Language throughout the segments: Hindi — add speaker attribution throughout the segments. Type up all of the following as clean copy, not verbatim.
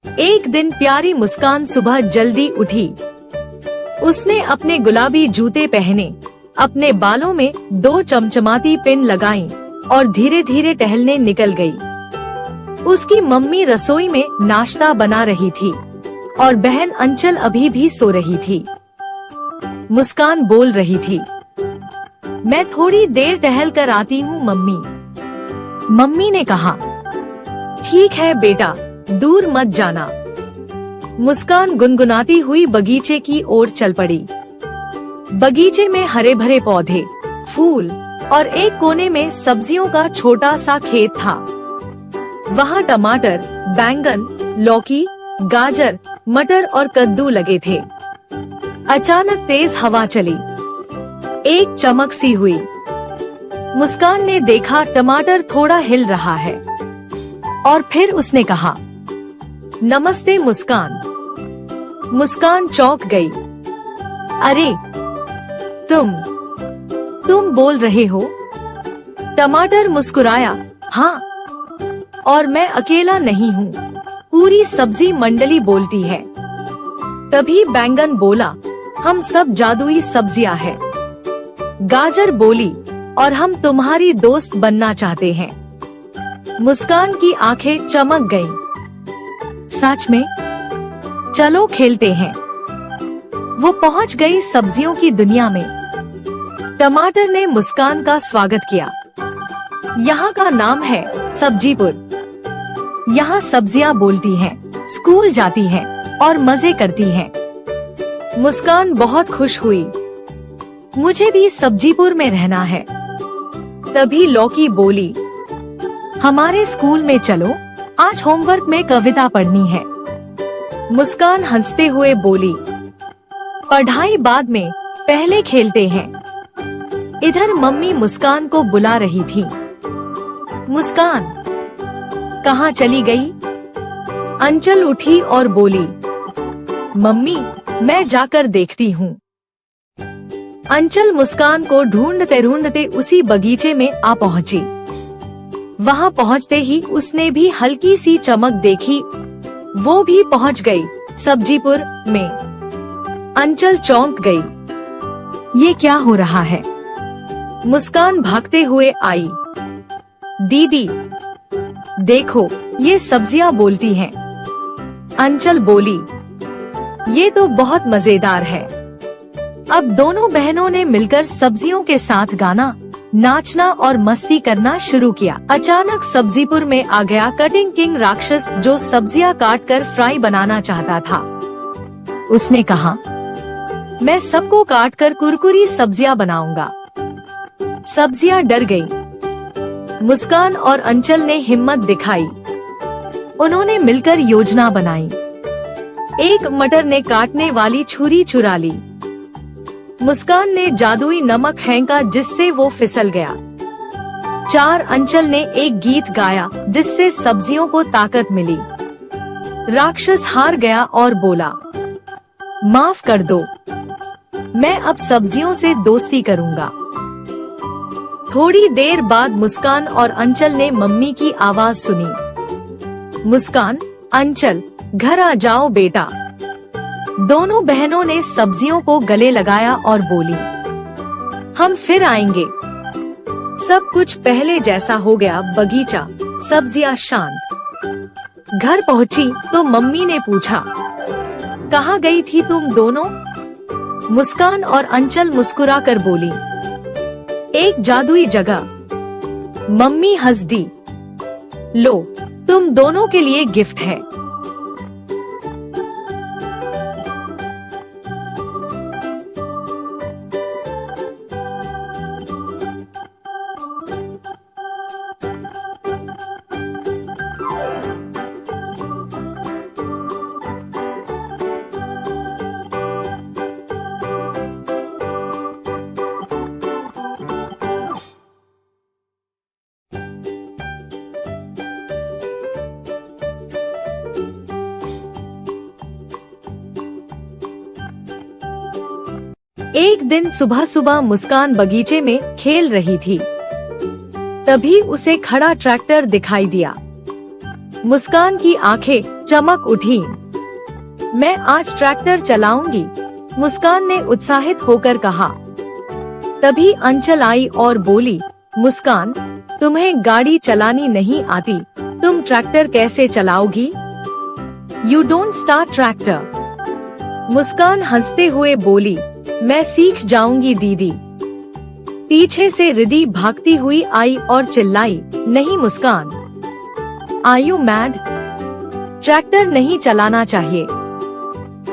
Speaker 1: एक दिन प्यारी मुस्कान सुबह जल्दी उठी। उसने अपने गुलाबी जूते पहने, अपने बालों में 2 चमचमाती पिन लगाईं और धीरे धीरे टहलने निकल गई। उसकी मम्मी रसोई में नाश्ता बना रही थी और बहन अंचल अभी भी सो रही थी। मुस्कान बोल रही थी, मैं थोड़ी देर टहल कर आती हूँ मम्मी। मम्मी ने कहा, ठीक है बेटा, दूर मत जाना। मुस्कान गुनगुनाती हुई बगीचे की ओर चल पड़ी। बगीचे में हरे भरे पौधे, फूल और एक कोने में सब्जियों का छोटा सा खेत था। वहाँ टमाटर, बैंगन, लौकी, गाजर, मटर और कद्दू लगे थे। अचानक तेज हवा चली। एक चमक सी हुई। मुस्कान ने देखा टमाटर थोड़ा हिल रहा है और फिर उसने कहा, नमस्ते मुस्कान। मुस्कान चौंक गई। अरे तुम बोल रहे हो? टमाटर मुस्कुराया, हाँ, और मैं अकेला नहीं हूँ, पूरी सब्जी मंडली बोलती है। तभी बैंगन बोला, हम सब जादुई सब्जियां हैं। गाजर बोली, और हम तुम्हारी दोस्त बनना चाहते हैं। मुस्कान की आंखें चमक गईं। सच में? चलो खेलते हैं। वो पहुंच गई सब्जियों की दुनिया में। टमाटर ने मुस्कान का स्वागत किया। यहाँ का नाम है सब्जीपुर। यहाँ सब्जियाँ बोलती हैं, स्कूल जाती हैं और मजे करती हैं। मुस्कान बहुत खुश हुई। मुझे भी सब्जीपुर में रहना है। तभी लौकी बोली, हमारे स्कूल में चलो, आज होमवर्क में कविता पढ़नी है। मुस्कान हंसते हुए बोली, पढ़ाई बाद में, पहले खेलते हैं। इधर मम्मी मुस्कान को बुला रही थी। मुस्कान कहाँ चली गई? अंचल उठी और बोली, मम्मी मैं जाकर देखती हूँ। अंचल मुस्कान को ढूंढते ढूंढते उसी बगीचे में आ पहुँची। वहाँ पहुँचते ही उसने भी हल्की सी चमक देखी। वो भी पहुँच गई सब्जीपुर में। अंचल चौंक गई। ये क्या हो रहा है? मुस्कान भागते हुए आई। दीदी देखो, ये सब्जियां बोलती हैं। अंचल बोली, ये तो बहुत मजेदार है। अब दोनों बहनों ने मिलकर सब्जियों के साथ गाना, नाचना और मस्ती करना शुरू किया। अचानक सब्जीपुर में आ गया कटिंग किंग राक्षस, जो सब्जियां काट कर फ्राई बनाना चाहता था। उसने कहा, मैं सबको काट कर कुरकुरी सब्जियां बनाऊंगा। सब्जियां डर गईं। मुस्कान और अंचल ने हिम्मत दिखाई। उन्होंने मिलकर योजना बनाई। एक मटर ने काटने वाली छुरी चुरा ली। मुस्कान ने जादुई नमक फेंका जिससे वो फिसल गया। 4 अंचल ने एक गीत गाया जिससे सब्जियों को ताकत मिली। राक्षस हार गया और बोला, माफ कर दो, मैं अब सब्जियों से दोस्ती करूंगा। थोड़ी देर बाद मुस्कान और अंचल ने मम्मी की आवाज सुनी। मुस्कान, अंचल, घर आ जाओ बेटा। दोनों बहनों ने सब्जियों को गले लगाया और बोली, हम फिर आएंगे। सब कुछ पहले जैसा हो गया। बगीचा, सब्जियां शांत। घर पहुंची तो मम्मी ने पूछा, कहाँ गई थी तुम दोनों? मुस्कान और अंचल मुस्कुरा कर बोली, एक जादुई जगह। मम्मी हंस दी, लो, तुम दोनों के लिए गिफ्ट है। एक दिन सुबह सुबह मुस्कान बगीचे में खेल रही थी। तभी उसे खड़ा ट्रैक्टर दिखाई दिया। मुस्कान की आंखें चमक उठी। मैं आज ट्रैक्टर चलाऊंगी, मुस्कान ने उत्साहित होकर कहा। तभी अंचल आई और बोली, मुस्कान, तुम्हें गाड़ी चलानी नहीं आती, तुम ट्रैक्टर कैसे चलाओगी? You don't start tractor. Muskaan हंसते हुए बोली, मैं सीख जाऊंगी दीदी। पीछे से रिद्धि भागती हुई आई और चिल्लाई, नहीं मुस्कान, आर यू मैड? ट्रैक्टर नहीं चलाना चाहिए।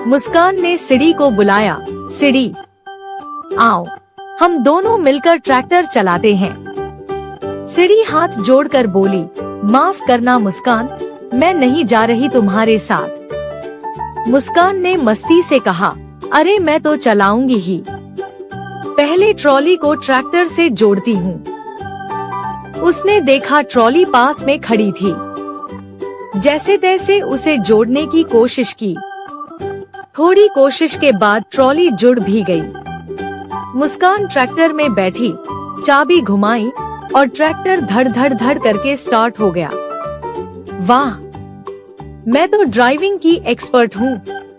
Speaker 1: मुस्कान ने सिड़ी को बुलाया, सिड़ी, आओ, हम दोनों मिलकर ट्रैक्टर चलाते हैं। सिड़ी हाथ जोड़कर बोली, माफ करना मुस्कान, मैं नहीं जा रही तुम्हारे साथ। मुस्कान ने मस्ती से कहा, अरे मैं तो चलाऊंगी ही, पहले ट्रॉली को ट्रैक्टर से जोड़ती हूँ। उसने देखा ट्रॉली पास में खड़ी थी। जैसे तैसे उसे जोड़ने की कोशिश की। थोड़ी कोशिश के बाद ट्रॉली जुड़ भी गई। मुस्कान ट्रैक्टर में बैठी, चाबी घुमाई और ट्रैक्टर धड़ धड़ धड़ करके स्टार्ट हो गया। वाह, मैं तो ड्राइविंग की एक्सपर्ट हूँ,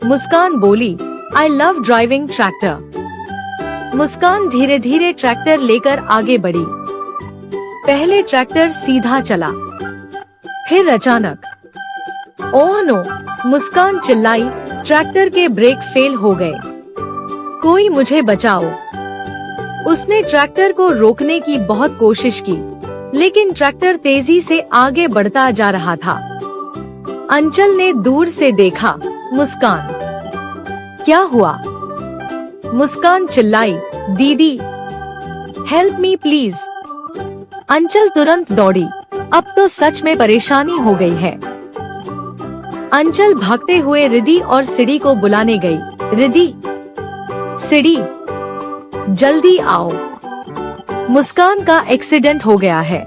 Speaker 1: मुस्कान बोली। I love driving tractor. Muskaan धीरे धीरे ट्रैक्टर लेकर आगे बढ़ी। पहले ट्रैक्टर सीधा चला, फिर अचानक, ओह नो, मुस्कान चिल्लाई, ट्रैक्टर के ब्रेक फेल हो गए। कोई मुझे बचाओ। उसने ट्रैक्टर को रोकने की बहुत कोशिश की, लेकिन ट्रैक्टर तेजी से आगे बढ़ता जा रहा था। अंचल ने दूर से देखा, मुस्कान, क्या हुआ? मुस्कान चिल्लाई, दीदी, हेल्प मी प्लीज। अंचल तुरंत दौड़ी, अब तो सच में परेशानी हो गई है। अंचल भागते हुए रिद्धि और सिड़ी को बुलाने गई। रिद्धि, सिड़ी, जल्दी आओ, मुस्कान का एक्सीडेंट हो गया है।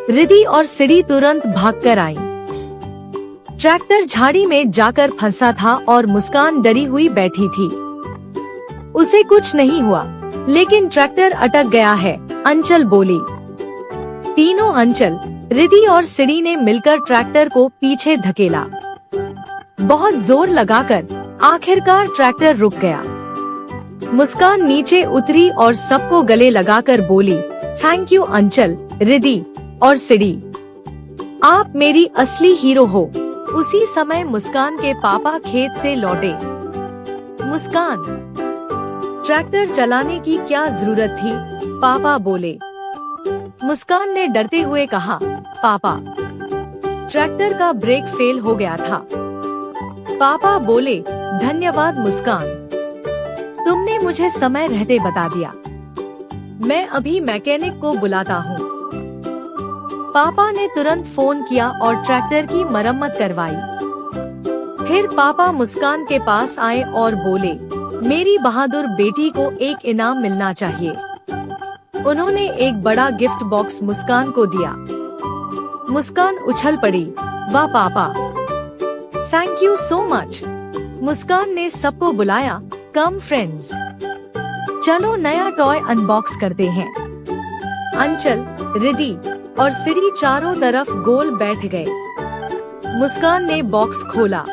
Speaker 1: रिद्धि और सिड़ी तुरंत भागकर आई। ट्रैक्टर झाड़ी में जाकर फंसा था और मुस्कान डरी हुई बैठी थी। उसे कुछ नहीं हुआ, लेकिन ट्रैक्टर अटक गया है, अंचल बोली। तीनों अंचल, रिद्धि और सिड़ी ने मिलकर ट्रैक्टर को पीछे धकेला। बहुत जोर लगाकर आखिरकार ट्रैक्टर रुक गया। मुस्कान नीचे उतरी और सबको गले लगाकर बोली, थैंक यू अंचल, रिद्धि और सिड़ी, आप मेरी असली हीरो हो। उसी समय मुस्कान के पापा खेत से लौटे। मुस्कान, ट्रैक्टर चलाने की क्या जरूरत थी? पापा बोले। मुस्कान ने डरते हुए कहा, पापा, ट्रैक्टर का ब्रेक फेल हो गया था। पापा बोले, धन्यवाद मुस्कान, तुमने मुझे समय रहते बता दिया। मैं अभी मैकेनिक को बुलाता हूँ। पापा ने तुरंत फोन किया और ट्रैक्टर की मरम्मत करवाई। फिर पापा मुस्कान के पास आए और बोले, मेरी बहादुर बेटी को एक इनाम मिलना चाहिए। उन्होंने एक बड़ा गिफ्ट बॉक्स मुस्कान को दिया। मुस्कान उछल पड़ी, वाह पापा, थैंक यू सो मच। मुस्कान ने सबको बुलाया, कम फ्रेंड्स, चलो नया टॉय अनबॉक्स करते हैं। अंचल, रिद्धि और सिड़ी चारों तरफ गोल बैठ गए। मुस्कान ने बॉक्स खोला।